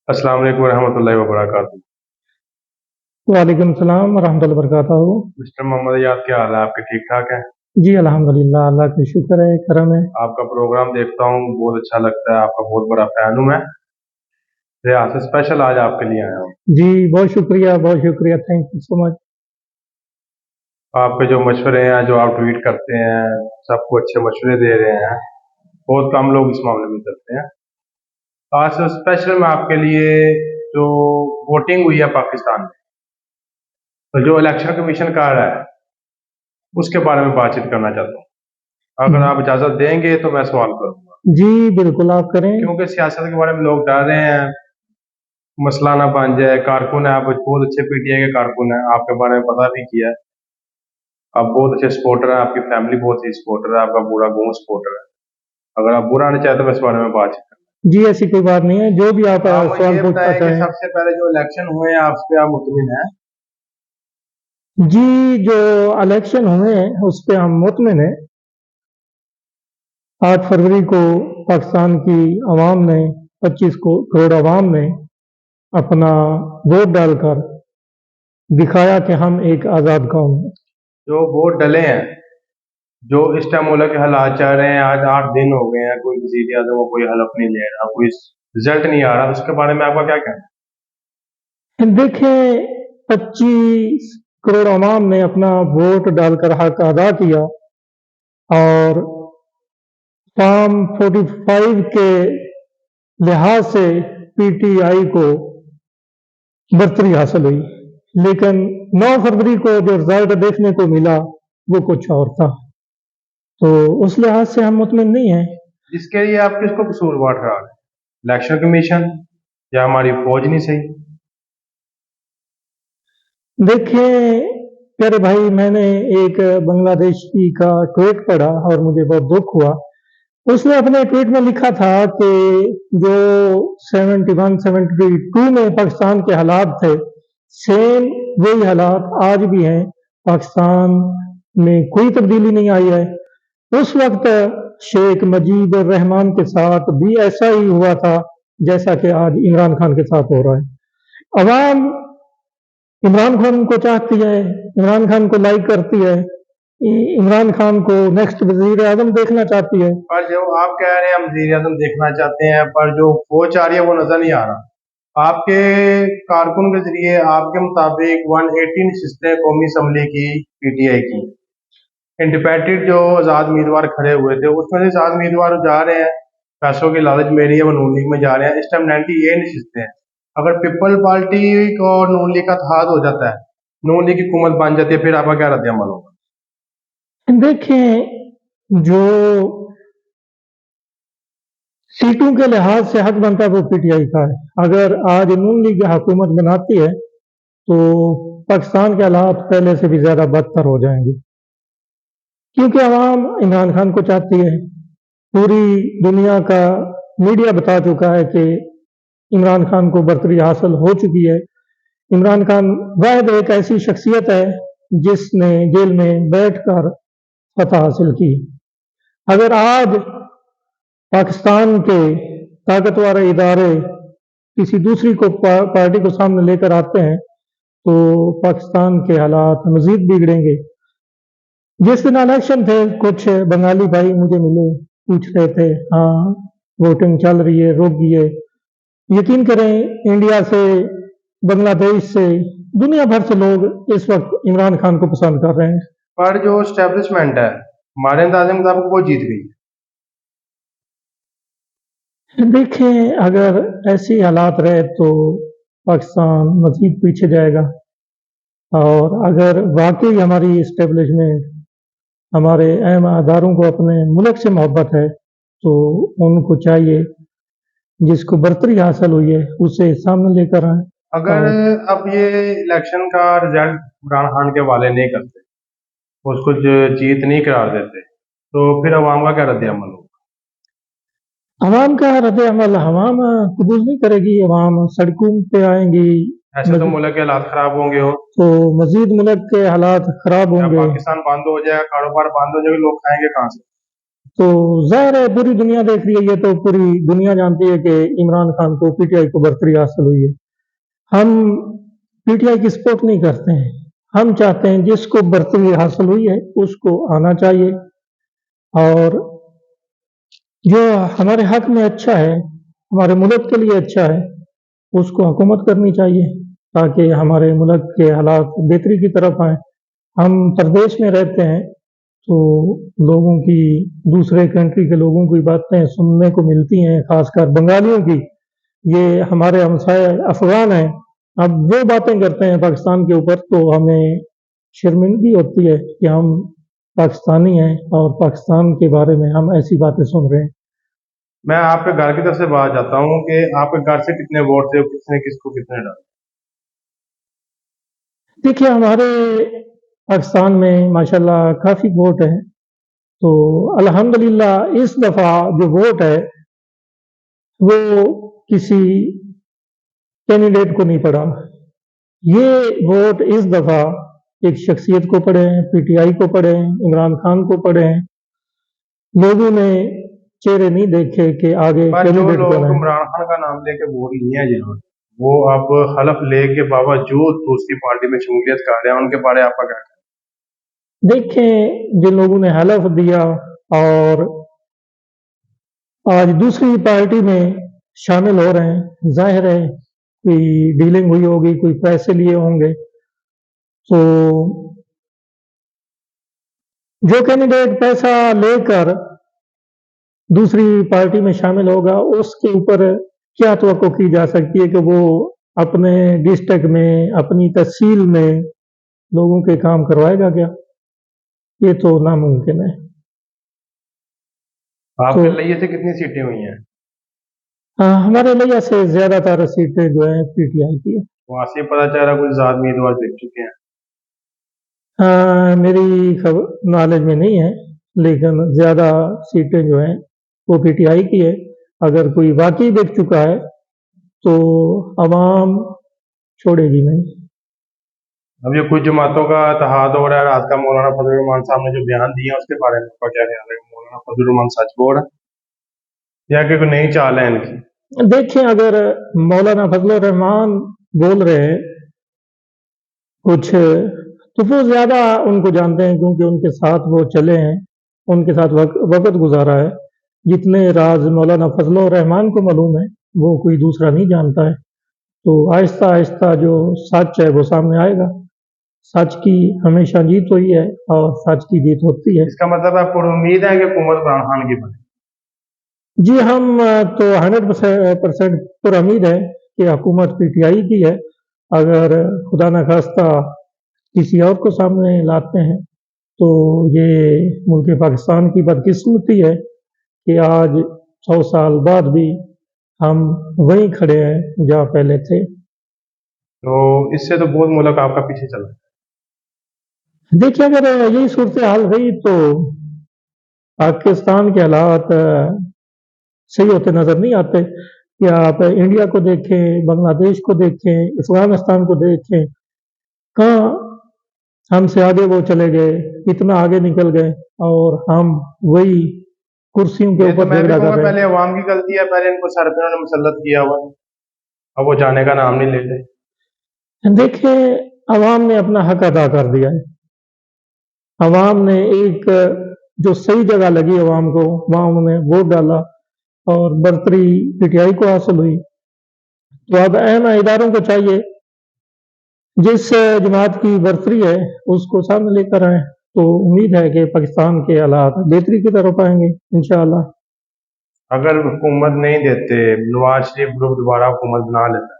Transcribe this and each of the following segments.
अस्सलाम वालेकुम रहमतुल्लाहि व बरकातहू। वालेकुम सलाम वरहमतुल्लाहि वबरकातुहू। मिस्टर मोहम्मद याद, क्या हाल है आपके? ठीक ठाक है? जी अल्हम्दुलिल्लाह, अल्लाह का शुक्र है, करम है। आपका प्रोग्राम देखता हूँ, बहुत अच्छा लगता है, आपका बहुत बड़ा फैन हूँ मैं। रियासत स्पेशल आज आपके लिए आया हूँ। जी बहुत शुक्रिया, थैंक यू सो मच। आपके जो मशवरे हैं, जो आप ट्वीट करते हैं, सबको अच्छे मशवरे दे रहे हैं, बहुत कम लोग इस मामले में करते हैं। आज से स्पेशल मैं आपके लिए जो वोटिंग हुई है पाकिस्तान में, तो जो इलेक्शन कमीशन का है उसके बारे में बातचीत करना चाहता हूँ। अगर आप इजाजत देंगे तो मैं सवाल करूँगा। जी बिल्कुल आप करें। क्योंकि सियासत के बारे में लोग डर रहे हैं, मसला ना बन जाए। कारकुन है, आप बहुत अच्छे पीटीआई के कारकुन हैं, आपके बारे में पता भी किया है। आप बहुत अच्छे सपोर्टर हैं, आपकी फैमिली बहुत ही सपोर्टर है, आपका पूरा गाँव सपोर्टर है। अगर आप बुरा नहीं चाहते तो मैं इस बारे में बातचीत करूँ। जी ऐसी कोई बात नहीं है, जो भी आप आप मुझे सवाल ये पूछना बताएं कि चाहें। सबसे पहले जो इलेक्शन हुए हैं, आप उस पे आप मुतमिन हैं? जी जो इलेक्शन हुए हैं उस पे हम मुतमिन हैं। 8 फरवरी को पाकिस्तान की आवाम ने 25 करोड़ आवाम ने अपना वोट डालकर दिखाया कि हम एक आज़ाद कौम हैं। जो वोट डले हैं, जो इस टाइम मुल्क के हालात चल रहे हैं, आज 8 दिन हो गए हैं, कोई वजीर आज़म को कोई हलफ नहीं ले रहा, कोई रिजल्ट नहीं आ रहा, उसके बारे में आपका क्या कहना है? देखें 25 करोड़ आवाम ने अपना वोट डालकर हक अदा किया और फॉर्म 45 के लिहाज से पीटीआई को बरतरी हासिल हुई, लेकिन 9 फरवरी को जो रिजल्ट देखने को मिला वो कुछ और था, तो उस लिहाज से हम मुतमिन नहीं हैं। जिसके लिए आप किसको कसूरवार ठहरा रहे हैं? इलेक्शन कमीशन या हमारी फौज नहीं सही? देखिए प्यारे भाई, मैंने एक बांग्लादेशी का ट्वीट पढ़ा और मुझे बहुत दुख हुआ। उसने अपने ट्वीट में लिखा था कि जो 71-72 में पाकिस्तान के हालात थे, सेम वही हालात आज भी हैं। पाकिस्तान में कोई तब्दीली नहीं आई है। उस वक्त शेख मुजीबुर रहमान के साथ भी ऐसा ही हुआ था जैसा कि आज इमरान खान के साथ हो रहा है। अवाम इमरान खान को चाहती है, इमरान खान को लाइक करती है, इमरान खान को नेक्स्ट वजीर आजम देखना चाहती है। पर जो आप कह रहे हैं हम वजीर आजम देखना चाहते हैं, पर जो फौज आ रही है वो नजर नहीं आ रहा। आपके कारकुन के जरिए आपके मुताबिक 180 नशिस्तें कौमी असम्बली की पीटीआई की इंडिपेंडेंट जो आज़ाद उम्मीदवार खड़े हुए थे, उसमें से 7 उम्मीदवार जा रहे हैं, पैसों की लालच में है, वो नून लीग में जा रहे हैं। इस टाइम 98 नशिस्तें हैं। अगर पीपल पार्टी और नून लीग का इत्तेहाद हो जाता है, नून लीग की हुकूमत बन जाती है, फिर आपका क्या रद्द-ए-अमल होगा? देखें जो सीटों के लिहाज से हक बनता है वो पीटीआई का है। अगर आज नून लीग हुकूमत बनाती है तो पाकिस्तान के हालात पहले से भी ज्यादा बदतर हो जाएंगे, क्योंकि आवाम इमरान खान को चाहती है। पूरी दुनिया का मीडिया बता चुका है कि इमरान खान को बरतरी हासिल हो चुकी है। इमरान खान वाहिद एक ऐसी शख्सियत है जिसने जेल में बैठकर फतह हासिल की। अगर आज पाकिस्तान के ताकतवर इदारे किसी दूसरी को पार्टी को सामने लेकर आते हैं तो पाकिस्तान के हालात मजीद बिगड़ेंगे। जिस दिन इलेक्शन थे, कुछ बंगाली भाई मुझे मिले, पूछ रहे थे हाँ वोटिंग चल रही है, रुक गई है। यकीन करें इंडिया से, बांग्लादेश से, दुनिया भर से लोग इस वक्त इमरान खान को पसंद कर रहे हैं। पर जो एस्टेब्लिशमेंट है हमारे अंदाजे के मुताबिक वो जीत गई। देखें अगर ऐसी हालात रहे तो पाकिस्तान मजीद पीछे जाएगा, और अगर वाकई हमारी इस्टेब्लिशमेंट हमारे अहम अदारों को अपने मुल्क से मोहब्बत है तो उनको चाहिए जिसको बरतरी हासिल हुई है उसे सामने लेकर आए। अगर अब ये इलेक्शन का रिजल्ट इमरान खान के हवाले नहीं करते, उसको जीत नहीं करार देते, तो फिर अवाम का क्या रद्द-ए-अमल होगा? अवाम का रद्द अमल अवाम कबूल नहीं करेगी, अवाम सड़कों पे आएंगी। ऐसे तो मुल्क के हालात खराब होंगे हो, तो मजीद मुल्क के हालात खराब या होंगे। पाकिस्तान बंद हो जाएगा, कारोबार बंद हो जाएगा, लोग खाएंगे कहाँ से? تو ظاہر ہے پوری دنیا دیکھ رہی ہے, یہ تو پوری دنیا جانتی ہے کہ عمران خان کو پی ٹی آئی کو برتری حاصل ہوئی ہے. ہم پی ٹی آئی کی سپورٹ نہیں کرتے ہیں, ہم چاہتے ہیں جس کو برتری حاصل ہوئی ہے اس کو آنا چاہیے, اور جو ہمارے حق میں اچھا ہے, ہمارے ملک کے لیے اچھا ہے, اس کو حکومت کرنی چاہیے تاکہ ہمارے ملک کے حالات بہتری کی طرف آئیں. ہم پردیش میں رہتے ہیں تو لوگوں کی, دوسرے کنٹری کے لوگوں کی باتیں سننے کو ملتی ہیں, خاص کر بنگالیوں کی. یہ ہمارے ہمسائے افغان ہیں, اب وہ باتیں کرتے ہیں پاکستان کے اوپر تو ہمیں شرمندگی ہوتی ہے کہ ہم پاکستانی ہیں اور پاکستان کے بارے میں ہم ایسی باتیں سن رہے ہیں. میں آپ کے گھر کی طرف سے بات چاہتا ہوں کہ آپ کے گھر سے کتنے ووٹ تھے اور کس نے کس کو کتنے ڈالے؟ دیکھیے ہمارے پاکستان میں ماشاءاللہ کافی ووٹ ہیں, تو الحمدللہ اس دفعہ جو ووٹ ہے وہ کسی کینڈیڈیٹ کو نہیں پڑا. یہ ووٹ اس دفعہ ایک شخصیت کو پڑے ہیں, پی ٹی آئی کو پڑے ہیں, عمران خان کو پڑے ہیں. لوگوں نے چہرے نہیں دیکھے کہ آگے پر جو کینڈیڈیٹ لوگ کون ہے. عمران خان کا نام لے کے ووٹ لیے ہیں جنہوں نے, وہ اب حلف لے کے باوجود دوسری پارٹی میں شمولیت کر رہے ہیں, ان کے بارے آپ کا کیا کہنا ہے؟ دیکھیں جن لوگوں نے حلف دیا اور آج دوسری پارٹی میں شامل ہو رہے ہیں, ظاہر ہے کوئی ڈیلنگ ہوئی ہوگی, کوئی پیسے لیے ہوں گے. تو جو کینڈیڈیٹ پیسہ لے کر دوسری پارٹی میں شامل ہوگا اس کے اوپر کیا توقع کی جا سکتی ہے کہ وہ اپنے ڈسٹرکٹ میں, اپنی تحصیل میں لوگوں کے کام کروائے گا کیا؟ یہ تو ناممکن ہے. آپ تو کے لیے سے کتنی سیٹیں ہوئی ہیں؟ ہمارے لحاظ سے زیادہ تر سیٹیں جو ہیں پی ٹی آئی کی ہے. وہاں سے پتہ چل رہا کچھ زیادہ امیدوار دیکھ چکے ہیں. میری نالج میں نہیں ہے, لیکن زیادہ سیٹیں جو ہیں وہ پی ٹی آئی کی ہے. اگر کوئی واقعی دیکھ چکا ہے تو عوام چھوڑے گی نہیں. اب یہ کچھ جماعتوں کا اتحاد ہو رہا ہے, رات کا مولانا فضل الرحمان صاحب نے جو بیان دیا ہے اس کے بارے میں آپ کا کیا خیال ہے؟ مولانا فضل الرحمان سچ بول رہا ہے یا کہ کوئی نئی چال ہے ان کی؟ دیکھیں اگر مولانا فضل الرحمان بول رہے ہیں کچھ تو وہ زیادہ ان کو جانتے ہیں کیونکہ ان کے ساتھ وہ چلے ہیں, ان کے ساتھ وقت گزارا ہے. جتنے راز مولانا فضل الرحمان کو معلوم ہے وہ کوئی دوسرا نہیں جانتا ہے. تو آہستہ آہستہ جو سچ ہے وہ سامنے آئے گا. سچ کی ہمیشہ جیت ہوئی ہے اور سچ کی جیت ہوتی ہے. اس کا مطلب آپ کو امید ہے کہ حکومت عمران خان کی بنے؟ جی ہم تو 100% پر امید ہے کہ حکومت پی ٹی آئی کی ہے. اگر خدا نخواستہ کسی اور کو سامنے لاتے ہیں تو یہ ملک پاکستان کی بدقسمتی ہے کہ آج 100 سال بعد بھی ہم وہیں کھڑے ہیں جہاں پہلے تھے. تو اس سے تو بہت ملک آپ کا پیچھے چل رہا ہے. دیکھیے اگر یہی صورتحال رہی تو پاکستان کے حالات صحیح ہوتے نظر نہیں آتے. کہ آپ انڈیا کو دیکھیں, بنگلہ دیش کو دیکھیں, افغانستان کو دیکھیں, کہاں ہم سے آگے وہ چلے گئے, اتنا آگے نکل گئے اور ہم وہی کرسیوں کے یہ تو اوپر میں بھی جھگڑا کہوں کر گا رہے پہلے ہیں. عوام کی غلطی ہے, پہلے ان کو سر پہ انہوں نے مسلط کیا ہوا, اب وہ جانے کا نام نہیں لیتے. دیکھیں عوام نے اپنا حق ادا کر دیا ہے. عوام نے ایک جو صحیح جگہ لگی عوام کو وہاں انہوں نے ووٹ ڈالا اور برتری پی ٹی آئی کو حاصل ہوئی. تو اب اہم اداروں کو چاہیے جس جماعت کی برتری ہے اس کو سامنے لے کر آئیں. تو امید ہے کہ پاکستان کے حالات بہتری کی طرف آئیں گے انشاءاللہ. اگر حکومت نہیں دیتے, نواز شریف گروپ دوبارہ حکومت بنا لیتا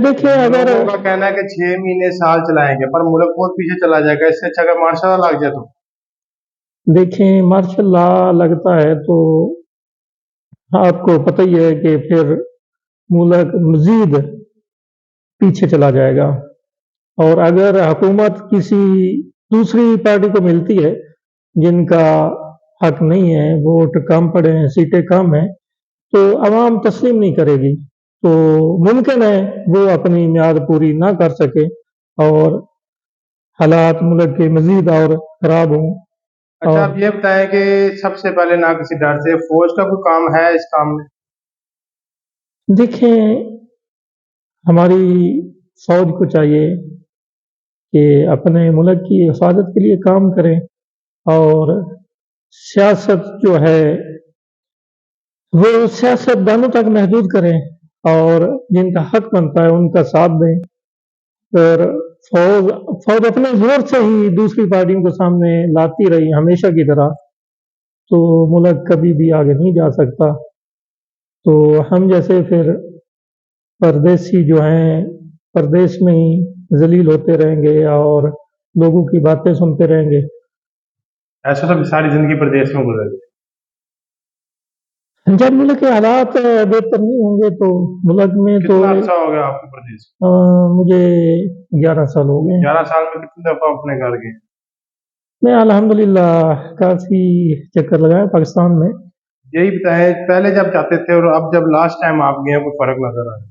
دیکھیں ہے, اگر لوگوں کا کہنا ہے کہ 6 مہینے سال چلائیں گے پر ملک بہت پیچھے چلا جائے گا. اس سے اچھا اگر مارشل لا لگ جائے تو دیکھیں مارشل لا لگتا ہے تو آپ کو پتہ ہی ہے کہ پھر ملک مزید پیچھے چلا جائے گا. اور اگر حکومت کسی دوسری پارٹی کو ملتی ہے جن کا حق نہیں ہے, ووٹ کم پڑے ہیں, سیٹیں کم ہیں, تو عوام تسلیم نہیں کرے گی. تو ممکن ہے وہ اپنی میعاد پوری نہ کر سکے اور حالات ملک کے مزید اور خراب ہوں. अच्छा, और आप ये बताएं कि सबसे पहले ना किसी डर से फौज का कोई काम है इस काम में? देखें, हमारी फौज को चाहिए कि अपने मुल्क की हिफाजत के लिए काम करें और सियासत जो है वो सियासतदानों तक महदूद करें और जिनका हक बनता है उनका साथ दें। और फौज फौज अपने जोर से ही दूसरी पार्टियों को सामने लाती रही हमेशा की तरह, तो मुल्क कभी भी आगे नहीं जा सकता। तो हम जैसे फिर परदेसी जो हैं परदेश में ही जलील होते रहेंगे और लोगों की बातें सुनते रहेंगे। ऐसा तो सारी जिंदगी प्रदेश में गुजर गई। जब मुल्क के हालात बेहतर नहीं होंगे तो मुल्क में तो कितना अच्छा हो गया आपको प्रदेश? मुझे 11 साल हो गए हैं। 11 साल में कितनी दफा अपने घर गए? मैं अल्हम्दुलिल्लाह काफ़ी चक्कर लगाया पाकिस्तान में। यही बताएं, पहले जब जाते थे और अब जब लास्ट टाइम आप गए हैं, कोई फर्क नजर आया?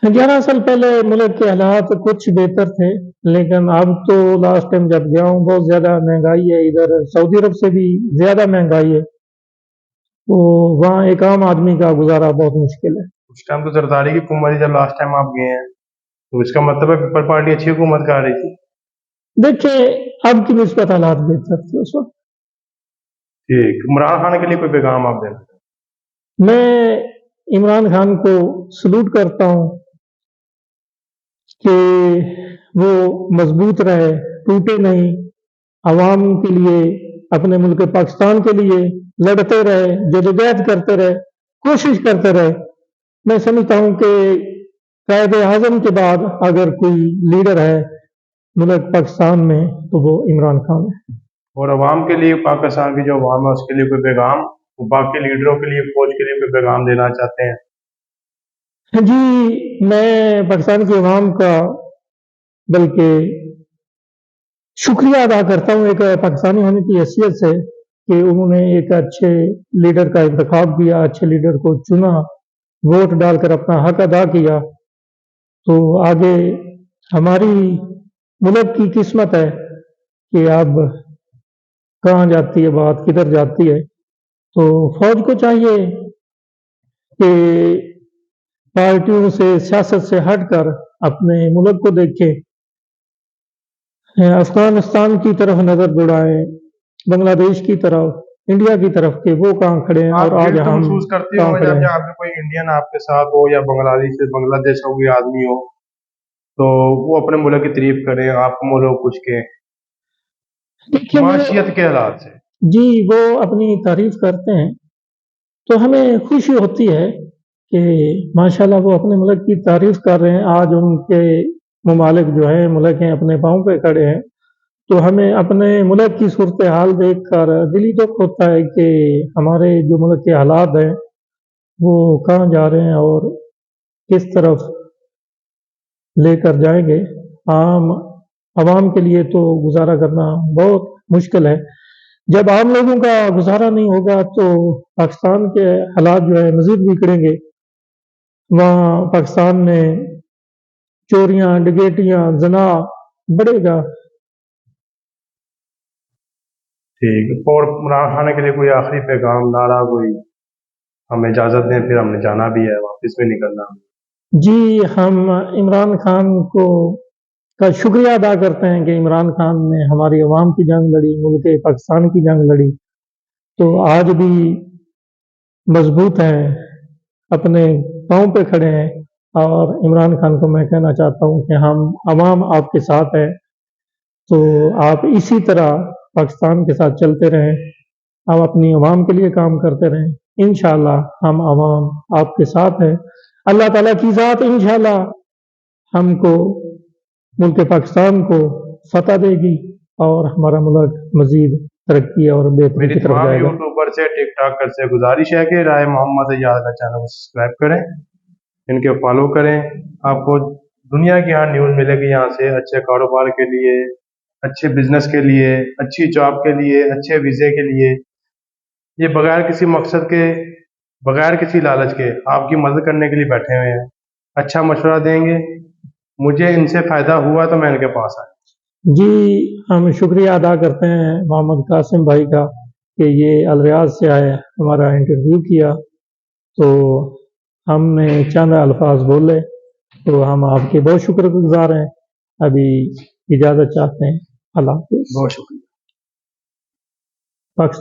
11 साल पहले मुल्क के हालात कुछ बेहतर थे, लेकिन अब तो लास्ट टाइम जब गया हूँ बहुत ज़्यादा महंगाई है, इधर सऊदी अरब से भी ज़्यादा महंगाई है, तो वहाँ एक आम आदमी का गुजारा बहुत मुश्किल है। उस टाइम तो जरदारी की हुकूमत थी जब लास्ट टाइम आप गए हैं, तो इसका मतलब है पीपल पार्टी अच्छी हुकूमत कर रही थी। देखिए, अब की निस्बत हालात बेहतर थे उस वक्त। ठीक, इमरान खान के लिए कोई पैगाम आप देना चाहें? मैं इमरान खान को सलूट करता हूँ कि वो मजबूत रहे, टूटे नहीं, अवाम के लिए, अपने मुल्क पाकिस्तान के लिए लड़ते रहे, जदोजहद करते रहे, कोशिश करते रहे। मैं समझता हूँ कि कायद आजम के बाद अगर कोई लीडर है मुल्क पाकिस्तान में तो वो इमरान खान है। और अवाम के लिए, पाकिस्तान की जो अवाम है उसके लिए कोई पैगाम, वो बाकी लीडरों के लिए, फौज के लिए कोई पैगाम देना चाहते हैं? जी, मैं पाकिस्तान की अवाम का बल्कि शुक्रिया अदा करता हूँ एक पाकिस्तानी होने की हैसियत से कि उन्होंने एक अच्छे लीडर का इंतखाब किया, अच्छे लीडर को चुना, वोट डालकर अपना हक अदा किया। तो आगे हमारी मुल्क की किस्मत है कि अब कहाँ जाती है बात, किधर जाती है। तो फौज को चाहिए कि पार्टियों से, सियासत से हटकर अपने मुल्क को देखे, अफगानिस्तान की तरफ नजर दौड़ाएं, बांग्लादेश की तरफ, इंडिया की तरफ के वो कहाँ खड़े हैं आप और आज गिल्ट तो हम महसूस करते कहाँ हो खड़े जब हैं। यहाँ पे कोई इंडियन आपके साथ हो या बांग्लादेश का कोई आदमी हो, तो वो अपने मुल्क की तारीफ करे, आपको मुल्क कुछ के देखिए माशियत के हालात से? जी, वो अपनी तारीफ करते हैं तो हमें खुशी होती है कि माशाल्लाह वो अपने मुल्क की तारीफ कर रहे हैं। आज उनके ममालिक जो है मुल्क हैं अपने पाँव पे खड़े हैं, तो हमें अपने मुल्क की सूरत हाल देख कर दिली दुख होता है कि हमारे जो मुल्क के हालात हैं वो कहाँ जा रहे हैं और किस तरफ लेकर जाएंगे। आम आवाम के लिए तो गुजारा करना बहुत मुश्किल है। जब आम लोगों का गुजारा नहीं होगा तो पाकिस्तान के हालात जो है मजीद बिगड़ेंगे। वहाँ पाकिस्तान में चोरियां, डकैतियां, जना बढ़ेगा। ठीक, और इमरान खान के लिए कोई आखिरी पैगाम, नारा कोई? हमें इजाजत दें, फिर हमने जाना भी है, वापस भी निकलना। जी, हम इमरान खान को का शुक्रिया अदा करते हैं कि इमरान खान ने हमारी अवाम की जंग लड़ी, मुल्क पाकिस्तान की जंग लड़ी, तो आज भी मजबूत हैं, अपने पाँव पे खड़े हैं। और इमरान खान को मैं कहना चाहता हूँ कि हम अवाम आपके साथ है, तो आप इसी तरह पाकिस्तान के साथ चलते रहें, आप अपनी अवाम के लिए काम करते रहें। इंशाअल्लाह हम अवाम आपके साथ है। अल्लाह ताला की ज़ात इंशाअल्लाह हमको मुल्क पाकिस्तान को फतह देगी और हमारा मुल्क मजीद तरक्की और बेहतरी मेरी की तरफ तमाम जाएगा। यूट्यूबर से, टिकटॉकर से गुजारिश है कि राय मोहम्मद सज्जाद का चैनल को सब्सक्राइब करें, इनके फॉलो करें। आपको दुनिया की हर न्यूज़ मिलेगी यहाँ से, अच्छे कारोबार के लिए, अच्छे बिजनेस के लिए, अच्छी जॉब के लिए, अच्छे वीज़े के लिए। ये बगैर किसी मकसद के, बगैर किसी लालच के आपकी मदद करने के लिए बैठे हुए हैं। अच्छा मशवरा देंगे, मुझे इनसे फ़ायदा हुआ तो मैं इनके पास आया। जी, हम शुक्रिया अदा करते हैं मोहम्मद कासिम भाई का कि ये अलरियाज से आए, हमारा इंटरव्यू किया, तो हमने चंद अल्फाज बोले, तो हम आपके बहुत शुक्रगुजार हैं। अभी इजाज़त चाहते हैं। अल्लाह हाफ़िज़। बहुत शुक्रिया। पाकिस्तान